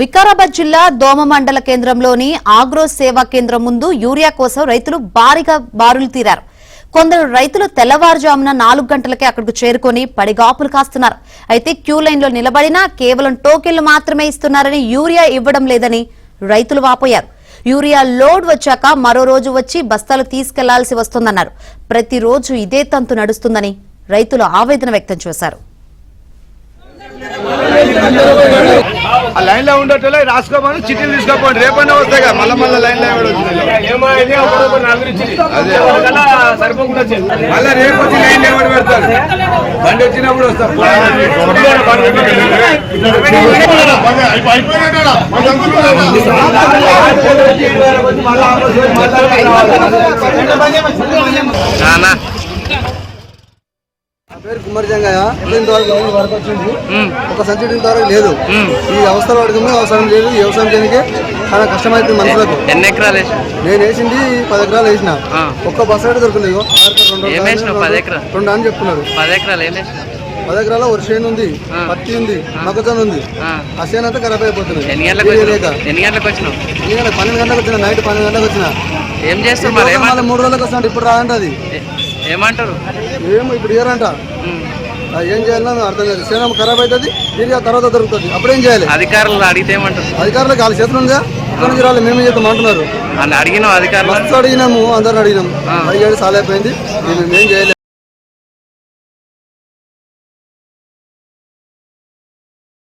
వికారాబాద్ జిల్లా దోమ మండల కేంద్రంలోని ఆగ్రో సేవా కేంద్రం ముందు యూరియా కోసం రైతులు భారీగా బారులు తీరారు. కొందరు రైతులు తెల్లవారుజామున 4 గంటలకే అక్కడికి చేరుకుని పడిగాపులు కాస్తున్నారు. అయితే క్యూ లైన్లో నిలబడినా కేవలం టోకెన్లు మాత్రమే ఇస్తున్నారని, యూరియా ఇవ్వడం లేదని రైతులు వాపోయారు. యూరియా లోడ్ వచ్చాక మరో రోజు వచ్చి బస్తాలు తీసుకెళ్లాల్సి వస్తోందన్నారు. ప్రతిరోజు ఇదే తంతు నడుస్తుందని రైతులు ఆవేదన వ్యక్తం చేశారు. లైన్ లో ఉండేటోళ్ళే రాసుకోమని చిట్టీలు తీసుకోపోండి, రేపన్నా వస్తాయి కదా. మళ్ళీ లైన్ లో మళ్ళీ రేపు వచ్చి లైన్ ఎవరు పెడతారు, బండి వచ్చినప్పుడు వస్తారు. పేరు కుమార్ జంగయ్య. ఇంతవరకు వరకు వచ్చింది, ఒక సంచి ఇంతవరకు లేదు. ఈ అవసరం అడుగుతుంది, అవసరం లేదు. ఈ వ్యవసాయం చేయడానికి చాలా కష్టమైంది మనుషులకు. ఎన్ని ఎకరాలు వేసిన? నేను వేసింది 10 ఎకరాలు వేసిన. ఒక్క బస్సు అయితే దొరకలేదు. 2 అని చెప్తున్నారు. 10 ఎకరాలు ఏం వేసిన? 10 ఎకరాల ఒక చేను ఉంది, పత్తి ఉంది, మొక్కజొన్న ఉంది. ఆ చేను అంతా ఖరాబ్ అయిపోతుంది. ఎన్ని గంటలకు వచ్చినావు? 12 గంటలకు వచ్చిన, నైట్ 12 గంటలకు వచ్చిన. ఏం చేస్తావు? 3 రోజులకు వస్తాను. ఇప్పుడు రాదంట. అది ఏమంటారు? ఏమో ఇప్పుడు ఇయరంట. ఏం చేయాలని అర్థం లేదు. సేనం ఖరాబ్ అవుతుంది, తిరిగి తర్వాత దొరుకుతుంది. అప్పుడు ఏం చేయాలి? అధికారులు అడిగితే ఏమంటారు? అధికారులకు వాళ్ళ చేతులు ఉందిగా, ఇక్కడ నుంచి రాలి మేమే చేద్దాం అంటున్నారు. అడిగినాం, అధికారులు అడిగినాము, అందరిని అడిగినాము. అడిగాడు చాలా అయిపోయింది, మేము ఏం చేయలేదు.